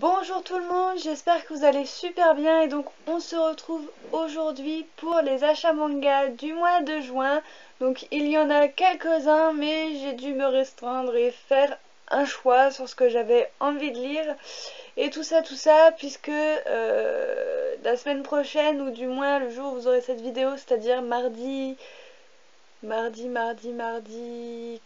Bonjour tout le monde, j'espère que vous allez super bien et donc on se retrouve aujourd'hui pour les achats manga du mois de juin. Donc il y en a quelques-uns mais j'ai dû me restreindre et faire un choix sur ce que j'avais envie de lire et tout ça puisque la semaine prochaine ou du moins le jour où vous aurez cette vidéo, c'est-à-dire mardi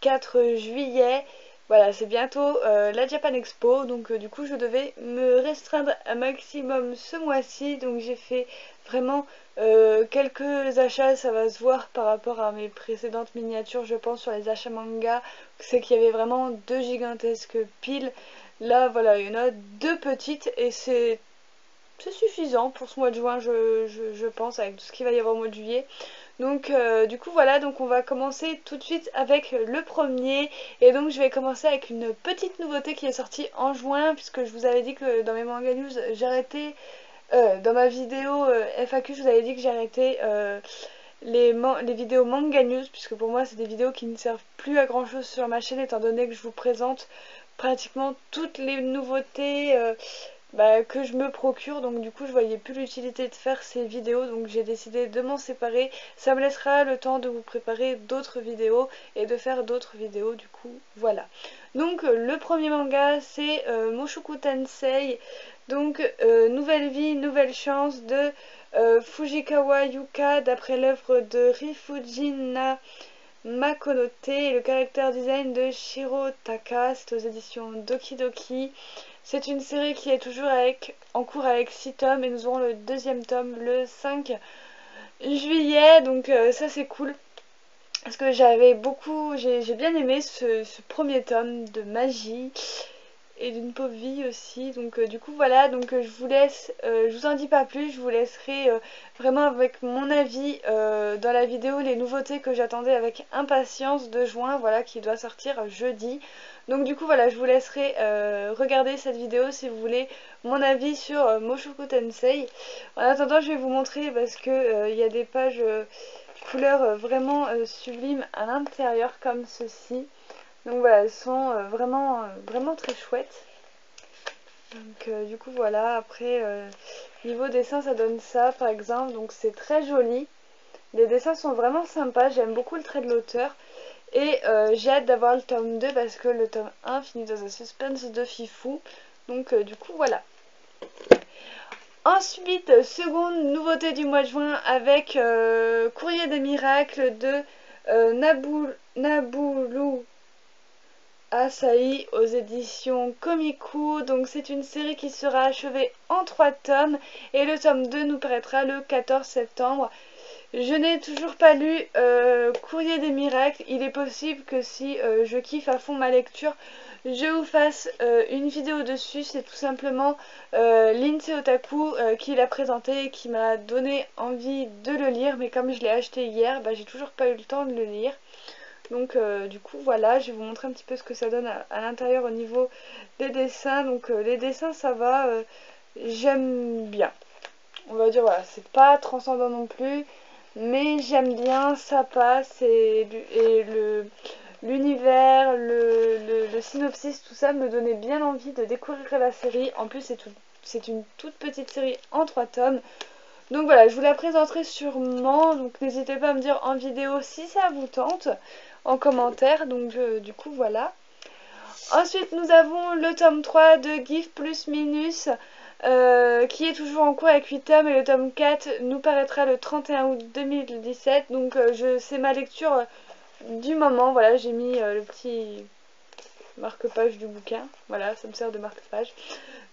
4 juillet. Voilà, c'est bientôt la Japan Expo, donc du coup je devais me restreindre un maximum ce mois-ci, donc j'ai fait vraiment quelques achats, ça va se voir par rapport à mes précédentes miniatures, je pense, sur les achats manga, c'est qu'il y avait vraiment deux gigantesques piles. Là, voilà, il y en a deux petites et c'est suffisant pour ce mois de juin, je pense, avec tout ce qu'il va y avoir au mois de juillet. Donc du coup voilà, donc on va commencer tout de suite avec le premier. Et donc je vais commencer avec une petite nouveauté qui est sortie en juin, puisque je vous avais dit que dans mes manga news j'arrêtais, dans ma vidéo FAQ je vous avais dit que j'arrêtais les vidéos manga news, puisque pour moi c'est des vidéos qui ne servent plus à grand chose sur ma chaîne, étant donné que je vous présente pratiquement toutes les nouveautés que je me procure. Donc du coup je voyais plus l'utilité de faire ces vidéos, donc j'ai décidé de m'en séparer. Ça me laissera le temps de vous préparer d'autres vidéos et de faire d'autres vidéos, du coup voilà. Donc le premier manga c'est Mushoku Tensei, donc nouvelle vie, nouvelle chance de Fujikawa Yuka, d'après l'œuvre de Rifujin Makonote et le caractère design de Shiro Taka. C'est aux éditions Doki Doki. C'est une série qui est toujours en cours avec 6 tomes et nous aurons le deuxième tome le 5 juillet. Donc ça c'est cool. Parce que j'ai bien aimé ce premier tome de magie et d'une pauvre vie aussi. Donc du coup voilà, donc je vous laisse, je vous en dis pas plus, je vous laisserai vraiment avec mon avis dans la vidéo les nouveautés que j'attendais avec impatience de juin, voilà, qui doit sortir jeudi. Donc du coup voilà, je vous laisserai regarder cette vidéo si vous voulez mon avis sur Mushoku Tensei. En attendant, je vais vous montrer, parce que il y a des pages couleurs vraiment sublimes à l'intérieur comme ceci. Donc voilà, elles sont vraiment très chouettes. Donc du coup voilà, après niveau dessin ça donne ça par exemple, donc c'est très joli. Les dessins sont vraiment sympas, j'aime beaucoup le trait de l'auteur. Et j'ai hâte d'avoir le tome 2 parce que le tome 1 finit dans un suspense de fifou. Donc du coup voilà. Ensuite, seconde nouveauté du mois de juin avec Courrier des miracles de Nabulu Asahi aux éditions Komiku. Donc c'est une série qui sera achevée en 3 tomes et le tome 2 nous paraîtra le 14 septembre. Je n'ai toujours pas lu Courrier des miracles. Il est possible que si je kiffe à fond ma lecture, je vous fasse une vidéo dessus. C'est tout simplement Lindsay Otaku qui l'a présenté et qui m'a donné envie de le lire. Mais comme je l'ai acheté hier, j'ai toujours pas eu le temps de le lire. Donc du coup voilà, je vais vous montrer un petit peu ce que ça donne à l'intérieur au niveau des dessins. Donc les dessins ça va, j'aime bien. On va dire voilà, c'est pas transcendant non plus, mais j'aime bien, ça passe. Et l'univers, le synopsis, tout ça me donnait bien envie de découvrir la série. En plus c'est une toute petite série en 3 tomes. Donc voilà, je vous la présenterai sûrement, donc n'hésitez pas à me dire en vidéo si ça vous tente, en commentaire. Donc du coup voilà. Ensuite nous avons le tome 3 de GIF plus Minus, qui est toujours en cours avec 8 tomes, et le tome 4 nous paraîtra le 31 août 2017. Donc c'est ma lecture du moment. Voilà, j'ai mis le petit marque-page du bouquin, voilà, ça me sert de marque-page.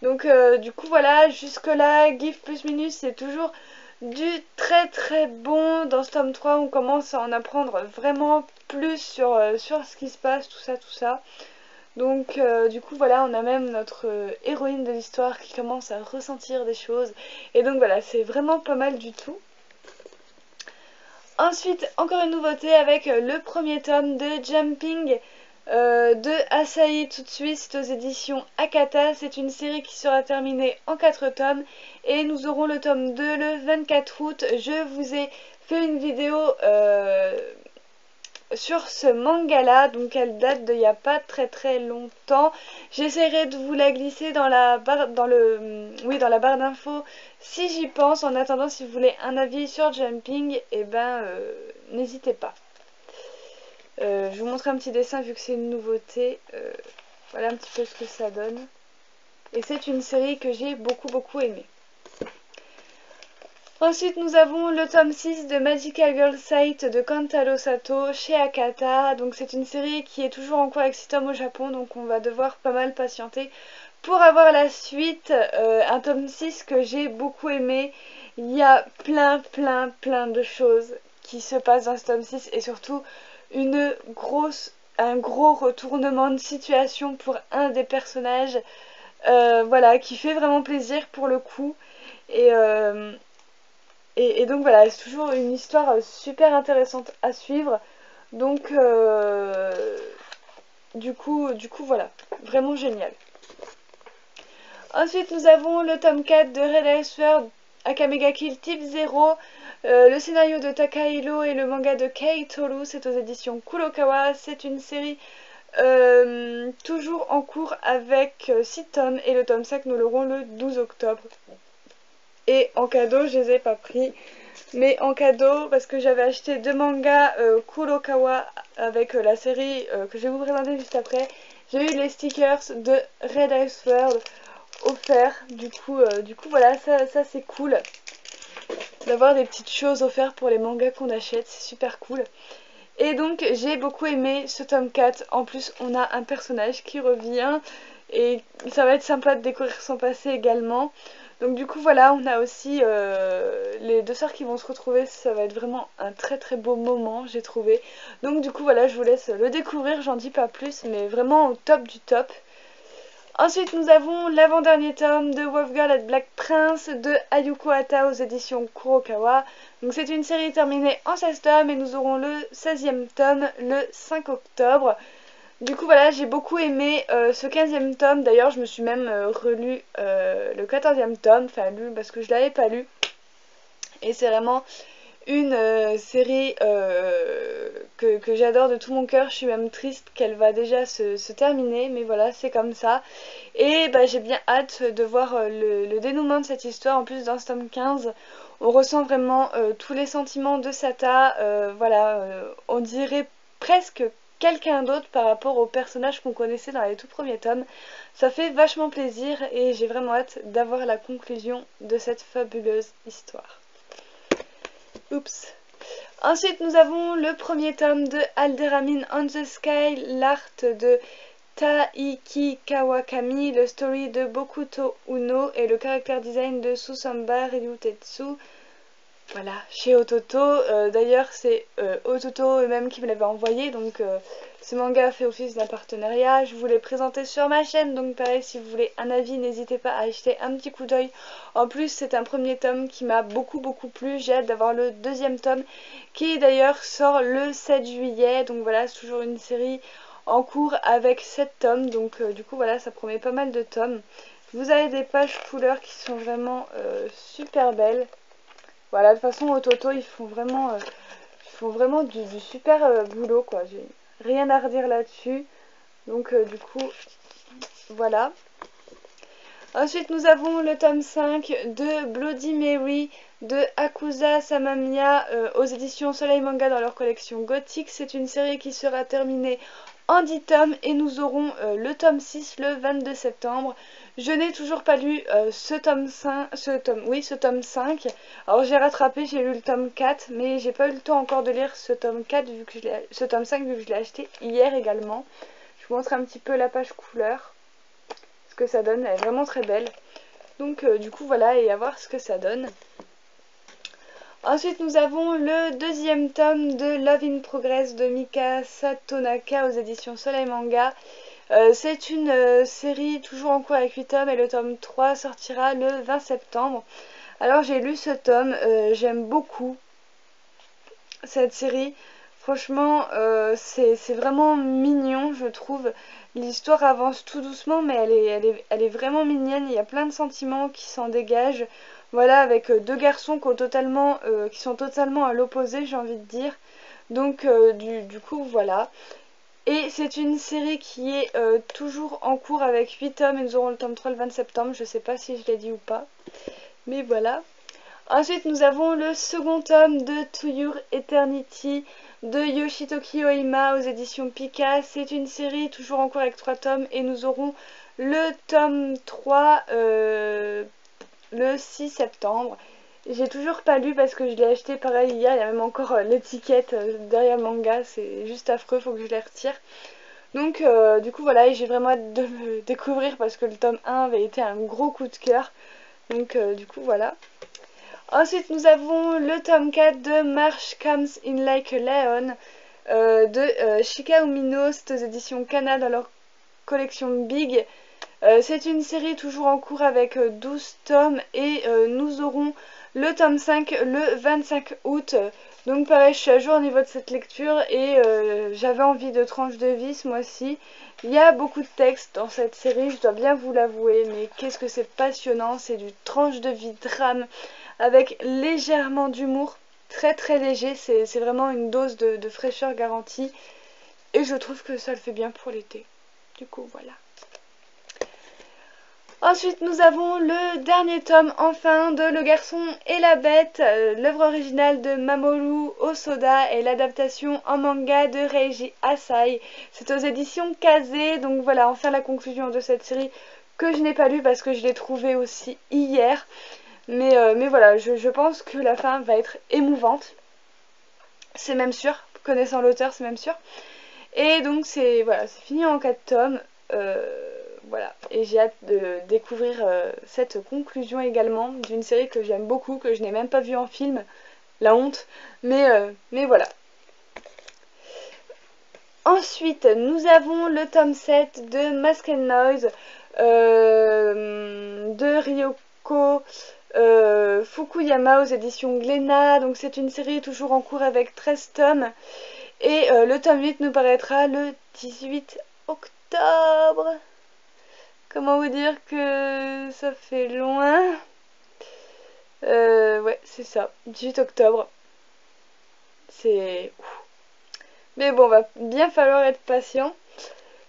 Donc du coup voilà, jusque là GIF plus Minus c'est toujours du très bon. Dans ce tome 3 on commence à en apprendre vraiment plus sur ce qui se passe, tout ça. Donc du coup voilà, on a même notre héroïne de l'histoire qui commence à ressentir des choses. Et donc voilà, c'est vraiment pas mal du tout. Ensuite, encore une nouveauté avec le premier tome de Jumping de Asahi tout de suite, c'est aux éditions Akata. C'est une série qui sera terminée en 4 tomes et nous aurons le tome 2 le 24 août. Je vous ai fait une vidéo sur ce manga là, donc elle date d'il n'y a pas très longtemps. J'essaierai de vous la glisser dans la barre, dans la barre d'infos si j'y pense. En attendant, si vous voulez un avis sur Jumping, et ben n'hésitez pas. Je vous montre un petit dessin vu que c'est une nouveauté. Voilà un petit peu ce que ça donne. Et c'est une série que j'ai beaucoup aimée. Ensuite, nous avons le tome 6 de Magical Girl Sight de Kantaro Sato chez Akata. Donc c'est une série qui est toujours en cours avec 6 tomes au Japon, donc on va devoir pas mal patienter pour avoir la suite. Un tome 6 que j'ai beaucoup aimé. Il y a plein de choses qui se passent dans ce tome 6 et surtout un gros retournement de situation pour un des personnages. Voilà, qui fait vraiment plaisir pour le coup. Et donc voilà, c'est toujours une histoire super intéressante à suivre. Donc du coup voilà, vraiment génial. Ensuite nous avons le tome 4 de Red Ice Sword Akamega Kill Type 0. Le scénario de Takahiro et le manga de Kei Toru, c'est aux éditions Kurokawa. C'est une série toujours en cours avec 6 tomes et le tome 5 nous l'aurons le 12 octobre. Et en cadeau, je les ai pas pris, mais en cadeau parce que j'avais acheté 2 mangas Kurokawa avec la série que je vais vous présenter juste après. J'ai eu les stickers de Red Ice World offerts. Du coup voilà, ça c'est cool d'avoir des petites choses offertes pour les mangas qu'on achète, c'est super cool. Et donc j'ai beaucoup aimé ce tome 4. En plus on a un personnage qui revient et ça va être sympa de découvrir son passé également. Donc du coup voilà, on a aussi les deux sœurs qui vont se retrouver. Ça va être vraiment un très beau moment, j'ai trouvé. Donc du coup voilà, je vous laisse le découvrir, j'en dis pas plus, mais vraiment au top du top. Ensuite nous avons l'avant-dernier tome de Wolf Girl and Black Prince de Ayuko Hata aux éditions Kurokawa. Donc c'est une série terminée en 16 tomes et nous aurons le 16e tome le 5 octobre. Du coup voilà, j'ai beaucoup aimé ce 15e tome. D'ailleurs je me suis même relu le 14e tome, enfin lu parce que je l'avais pas lu. Et c'est vraiment une série que j'adore de tout mon cœur. Je suis même triste qu'elle va déjà se terminer, mais voilà, c'est comme ça. Et bah, j'ai bien hâte de voir le dénouement de cette histoire. En plus dans ce tome 15, on ressent vraiment tous les sentiments de Sata. Voilà, on dirait presque quelqu'un d'autre par rapport au personnage qu'on connaissait dans les tout premiers tomes. Ça fait vachement plaisir et j'ai vraiment hâte d'avoir la conclusion de cette fabuleuse histoire. Oups. Ensuite nous avons le premier tome de Alderamin on the Sky, l'art de Taiki Kawakami, le story de Bokuto Uno et le character design de Susamba Ryutetsu. Voilà, chez Ototo. D'ailleurs c'est Ototo eux-mêmes qui me l'avait envoyé, donc ce manga fait office d'un partenariat. Je vous l'ai présenté sur ma chaîne, donc pareil, si vous voulez un avis, n'hésitez pas à acheter un petit coup d'œil. En plus c'est un premier tome qui m'a beaucoup plu. J'ai hâte d'avoir le deuxième tome qui d'ailleurs sort le 7 juillet. Donc voilà, c'est toujours une série en cours avec 7 tomes, donc du coup voilà, ça promet pas mal de tomes. Vous avez des pages couleurs qui sont vraiment super belles. Voilà, de toute façon Ototo ils font vraiment du super boulot quoi. J'ai rien à redire là-dessus. Donc du coup voilà. Ensuite nous avons le tome 5 de Bloody Mary de Akusa Samamiya aux éditions Soleil Manga dans leur collection gothique. C'est une série qui sera terminée en 10 tomes et nous aurons le tome 6 le 22 septembre. Je n'ai toujours pas lu ce tome 5. Alors j'ai rattrapé, j'ai lu le tome 4, mais j'ai pas eu le temps encore de lire ce tome 4 vu que ce tome 5 vu que je l'ai acheté hier également. Je vous montre un petit peu la page couleur, ce que ça donne, elle est vraiment très belle. Donc du coup voilà, et à voir ce que ça donne. Ensuite nous avons le deuxième tome de Love in Progress de Mika Satonaka aux éditions Soleil Manga. C'est une série toujours en cours avec 8 tomes et le tome 3 sortira le 20 septembre. Alors j'ai lu ce tome, j'aime beaucoup cette série. Franchement c'est vraiment mignon je trouve. L'histoire avance tout doucement mais elle est vraiment mignonne. Il y a plein de sentiments qui s'en dégagent. Voilà, avec deux garçons qui sont totalement à l'opposé, j'ai envie de dire. Donc du coup voilà. Et c'est une série qui est toujours en cours avec 8 tomes et nous aurons le tome 3 le 20 septembre. Je sais pas si je l'ai dit ou pas. Mais voilà. Ensuite nous avons le second tome de To Your Eternity de Yoshitoki Oima aux éditions Pika. C'est une série toujours en cours avec 3 tomes et nous aurons le tome 3 le 6 septembre. J'ai toujours pas lu parce que je l'ai acheté pareil hier, il y a même encore l'étiquette derrière le manga, c'est juste affreux, faut que je les retire. Donc du coup voilà, et j'ai vraiment hâte de le découvrir parce que le tome 1 avait été un gros coup de cœur. Donc du coup voilà. Ensuite nous avons le tome 4 de March Comes in Like a Lion de Shika Umino, c'est aux éditions Kana dans leur collection Big. C'est une série toujours en cours avec 12 tomes et nous aurons le tome 5 le 25 août. Donc pareil, je suis à jour au niveau de cette lecture et j'avais envie de tranches de vie ce mois-ci. Il y a beaucoup de textes dans cette série, je dois bien vous l'avouer, mais qu'est-ce que c'est passionnant, c'est du tranche de vie drame avec légèrement d'humour, très très léger, c'est vraiment une dose de fraîcheur garantie et je trouve que ça le fait bien pour l'été. Du coup voilà. Ensuite, nous avons le dernier tome, enfin, de Le Garçon et la Bête, l'œuvre originale de Mamoru Hosoda et l'adaptation en manga de Reiji Asai. C'est aux éditions Kazé, donc voilà, enfin la conclusion de cette série que je n'ai pas lue parce que je l'ai trouvée aussi hier. Mais voilà, je pense que la fin va être émouvante, c'est même sûr, connaissant l'auteur, c'est même sûr. Et donc c'est voilà, c'est fini en 4 tomes. Voilà, et j'ai hâte de découvrir cette conclusion également d'une série que j'aime beaucoup, que je n'ai même pas vue en film, la honte, mais voilà. Ensuite, nous avons le tome 7 de Mask and Noise de Ryoko Fukuyama aux éditions Glénat. Donc c'est une série toujours en cours avec 13 tomes. Et le tome 8 nous paraîtra le 18 octobre. Comment vous dire que ça fait loin? Ouais, c'est ça, 18 octobre. C'est... Mais bon, va bien falloir être patient.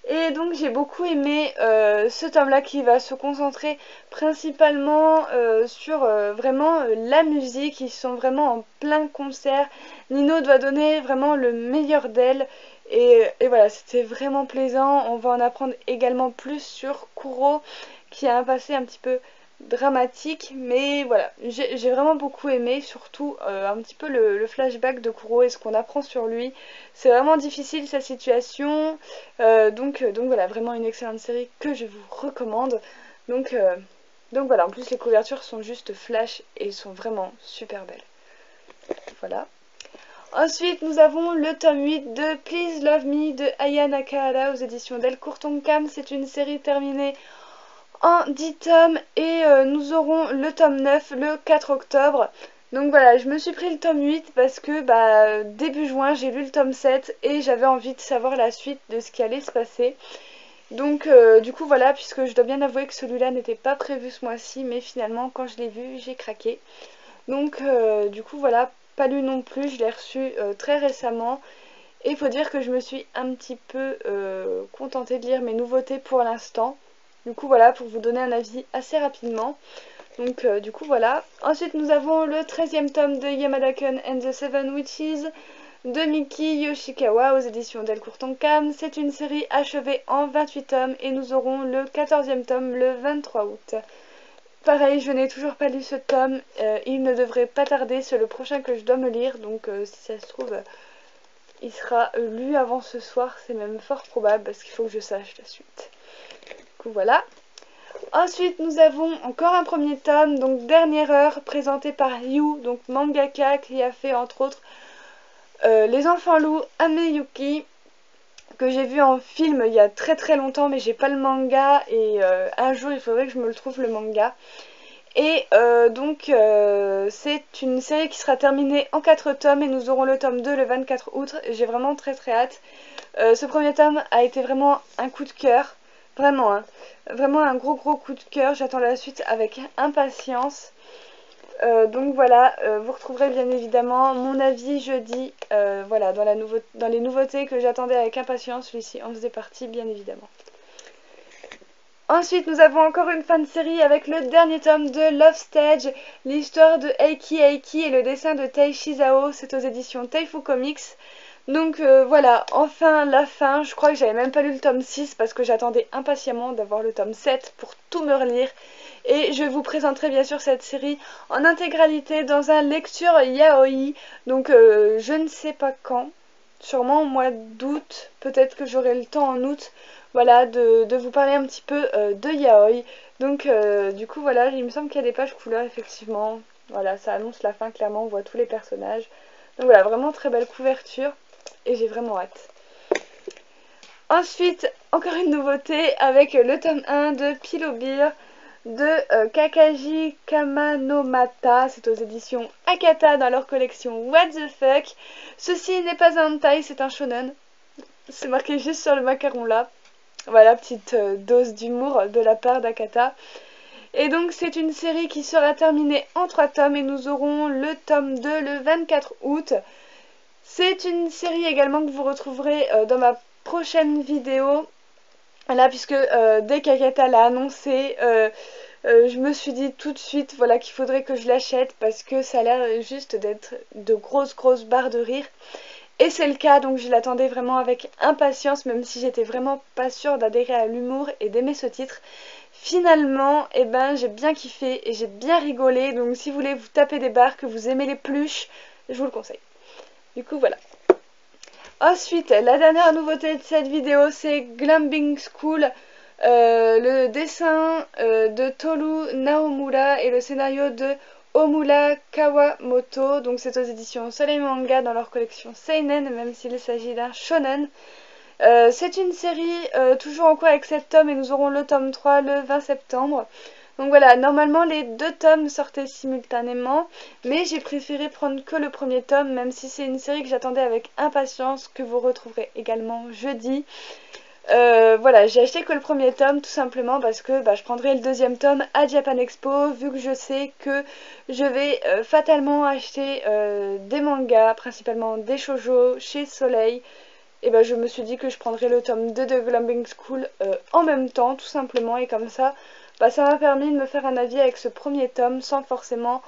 Et donc j'ai beaucoup aimé ce tome-là qui va se concentrer principalement sur vraiment la musique. Ils sont vraiment en plein concert. Nino doit donner vraiment le meilleur d'elle. Et voilà, c'était vraiment plaisant. On va en apprendre également plus sur Kuro, qui a un passé un petit peu dramatique. Mais voilà, j'ai vraiment beaucoup aimé, surtout un petit peu le flashback de Kuro et ce qu'on apprend sur lui. C'est vraiment difficile sa situation. Donc voilà, vraiment une excellente série que je vous recommande. Donc voilà, en plus les couvertures sont juste flash et sont vraiment super belles. Voilà. Ensuite, nous avons le tome 8 de Please Love Me de Aya Nakahara aux éditions Delcourt Tonkam. C'est une série terminée en 10 tomes et nous aurons le tome 9 le 4 octobre. Donc voilà, je me suis pris le tome 8 parce que début juin, j'ai lu le tome 7 et j'avais envie de savoir la suite de ce qui allait se passer. Donc du coup voilà, puisque je dois bien avouer que celui-là n'était pas prévu ce mois-ci, mais finalement quand je l'ai vu, j'ai craqué. Donc du coup voilà, pas lu non plus, je l'ai reçu très récemment. Et il faut dire que je me suis un petit peu contentée de lire mes nouveautés pour l'instant. Du coup voilà, pour vous donner un avis assez rapidement. Donc du coup voilà. Ensuite nous avons le 13e tome de Yamada-kun and the Seven Witches de Miki Yoshikawa aux éditions Delcourt Tonkam. C'est une série achevée en 28 tomes et nous aurons le 14e tome le 23 août. Pareil, je n'ai toujours pas lu ce tome, il ne devrait pas tarder, c'est le prochain que je dois me lire, donc si ça se trouve, il sera lu avant ce soir, c'est même fort probable parce qu'il faut que je sache la suite. Du coup voilà. Ensuite nous avons encore un premier tome, donc Dernière Heure, présenté par Yu, donc mangaka qui a fait entre autres Les Enfants Loups, Ameyuki, que j'ai vu en film il y a très très longtemps mais j'ai pas le manga et un jour il faudrait que je me le trouve le manga. Et c'est une série qui sera terminée en 4 tomes et nous aurons le tome 2 le 24 août. J'ai vraiment très très hâte. Ce premier tome a été vraiment un coup de cœur. Vraiment, hein. Vraiment un gros coup de cœur. J'attends la suite avec impatience. Donc voilà, vous retrouverez bien évidemment mon avis jeudi, voilà, dans les nouveautés que j'attendais avec impatience, celui-ci en faisait partie bien évidemment. Ensuite, nous avons encore une fin de série avec le dernier tome de Love Stage, l'histoire de Eiki Eiki et le dessin de Tei Shizao, c'est aux éditions Taifu Comics. Donc voilà, enfin la fin, je crois que j'avais même pas lu le tome 6 parce que j'attendais impatiemment d'avoir le tome 7 pour tout me relire. Et je vous présenterai bien sûr cette série en intégralité dans un lecture yaoi, donc je ne sais pas quand, sûrement au mois d'août, peut-être que j'aurai le temps en août, voilà, de vous parler un petit peu de yaoi. Donc du coup voilà, il me semble qu'il y a des pages couleurs effectivement, voilà, ça annonce la fin clairement, on voit tous les personnages. Donc voilà, vraiment très belle couverture et j'ai vraiment hâte. Ensuite, encore une nouveauté avec le tome 1 de Pillow Beer de Kakaji Kamanomata, c'est aux éditions Akata dans leur collection What the Fuck. Ceci n'est pas un hentai, c'est un shonen. C'est marqué juste sur le macaron là. Voilà, petite dose d'humour de la part d'Akata. Et donc c'est une série qui sera terminée en 3 tomes et nous aurons le tome 2 le 24 août. C'est une série également que vous retrouverez dans ma prochaine vidéo. Là, puisque dès qu'Akata l'a annoncé, je me suis dit tout de suite voilà, qu'il faudrait que je l'achète parce que ça a l'air juste d'être de grosses barres de rire. Et c'est le cas, donc je l'attendais vraiment avec impatience, même si j'étais vraiment pas sûre d'adhérer à l'humour et d'aimer ce titre. Finalement, eh ben, j'ai bien kiffé et j'ai bien rigolé, donc si vous voulez vous taper des barres, que vous aimez les pluches, je vous le conseille. Du coup, voilà. Ensuite, la dernière nouveauté de cette vidéo, c'est Glumbing School. Le dessin de Toru Naomura et le scénario de Omura Kawamoto. Donc c'est aux éditions Soleil Manga dans leur collection Seinen, même s'il s'agit d'un shonen. C'est une série toujours en cours avec 7 tomes et nous aurons le tome 3 le 20 septembre. Donc voilà, normalement les 2 tomes sortaient simultanément, mais j'ai préféré prendre que le premier tome, même si c'est une série que j'attendais avec impatience, que vous retrouverez également jeudi. Voilà, j'ai acheté que le premier tome tout simplement parce que je prendrai le deuxième tome à Japan Expo, vu que je sais que je vais fatalement acheter des mangas, principalement des shoujo chez Soleil. Et je me suis dit que je prendrais le tome 2 de Glumbing School en même temps, tout simplement, et comme ça, ça m'a permis de me faire un avis avec ce premier tome sans forcément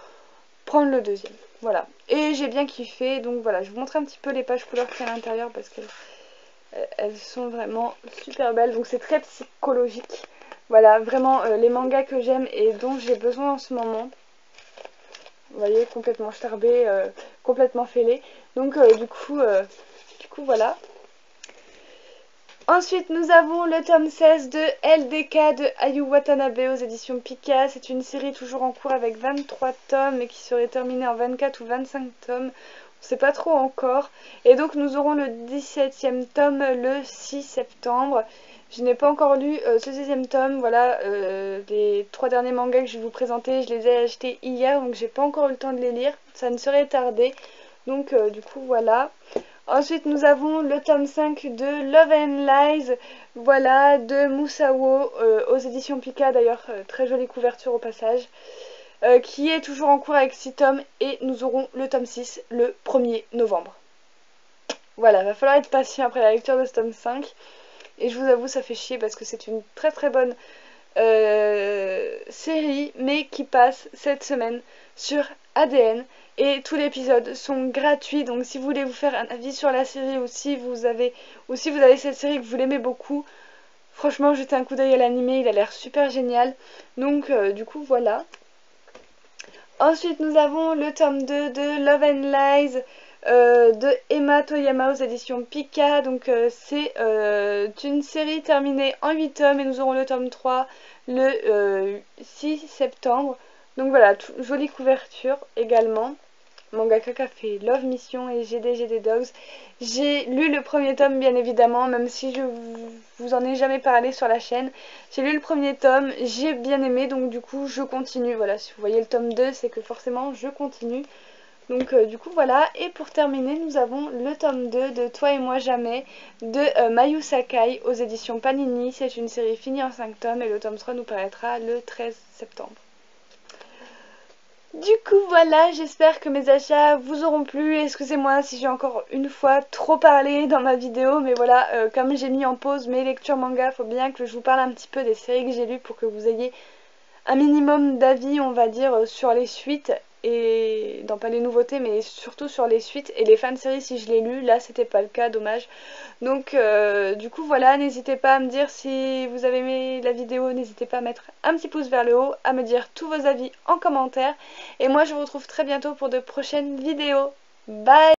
prendre le deuxième. Voilà, et j'ai bien kiffé, donc voilà, je vous montre un petit peu les pages couleurs qu'il y a à l'intérieur parce qu'elles sont vraiment super belles, donc c'est très psychologique. Voilà, vraiment les mangas que j'aime et dont j'ai besoin en ce moment. Vous voyez, complètement starbé, complètement fêlé. Donc du coup voilà. Ensuite, nous avons le tome 16 de LDK de Ayu Watanabe aux éditions Pika. C'est une série toujours en cours avec 23 tomes et qui serait terminée en 24 ou 25 tomes. On ne sait pas trop encore. Et donc, nous aurons le 17e tome le 6 septembre. Je n'ai pas encore lu ce 6e tome. Voilà, les 3 derniers mangas que je vais vous présenter, je les ai achetés hier. Donc, j'ai pas encore eu le temps de les lire. Ça ne serait tardé. Donc, du coup, voilà. Ensuite, nous avons le tome 5 de Love and Lies, voilà, de Musawo, aux éditions Pika, d'ailleurs, très jolie couverture au passage, qui est toujours en cours avec 6 tomes, et nous aurons le tome 6 le 1er novembre. Voilà, va falloir être patient après la lecture de ce tome 5, et je vous avoue, ça fait chier parce que c'est une très bonne série, mais qui passe cette semaine sur ADN. Et tous les épisodes sont gratuits, donc si vous voulez vous faire un avis sur la série ou si vous avez cette série que vous l'aimez beaucoup, franchement jetez un coup d'œil à l'animé, il a l'air super génial. Donc du coup voilà. Ensuite nous avons le tome 2 de Love and Lies de Emma Toyama aux éditions Pika. Donc c'est une série terminée en 8 tomes et nous aurons le tome 3 le 6 septembre. Donc voilà, jolie couverture également. Mangaka qui a fait Love Mission et GD Dogs. J'ai lu le premier tome bien évidemment, même si je vous en ai jamais parlé sur la chaîne. J'ai lu le premier tome, j'ai bien aimé, donc du coup je continue. Voilà, si vous voyez le tome 2, c'est que forcément je continue. Donc du coup voilà, et pour terminer nous avons le tome 2 de Toi et moi jamais de Mayu Sakai aux éditions Panini. C'est une série finie en 5 tomes et le tome 3 nous paraîtra le 13 septembre. Du coup voilà, j'espère que mes achats vous auront plu. Excusez-moi si j'ai encore une fois trop parlé dans ma vidéo, mais voilà, comme j'ai mis en pause mes lectures manga, faut bien que je vous parle un petit peu des séries que j'ai lues pour que vous ayez un minimum d'avis, on va dire, sur les suites. Et non, pas les nouveautés, mais surtout sur les suites et les fan-séries si je l'ai lu. Là c'était pas le cas, dommage. Donc du coup voilà, n'hésitez pas à me dire si vous avez aimé la vidéo, n'hésitez pas à mettre un petit pouce vers le haut, à me dire tous vos avis en commentaire. Et moi je vous retrouve très bientôt pour de prochaines vidéos. Bye!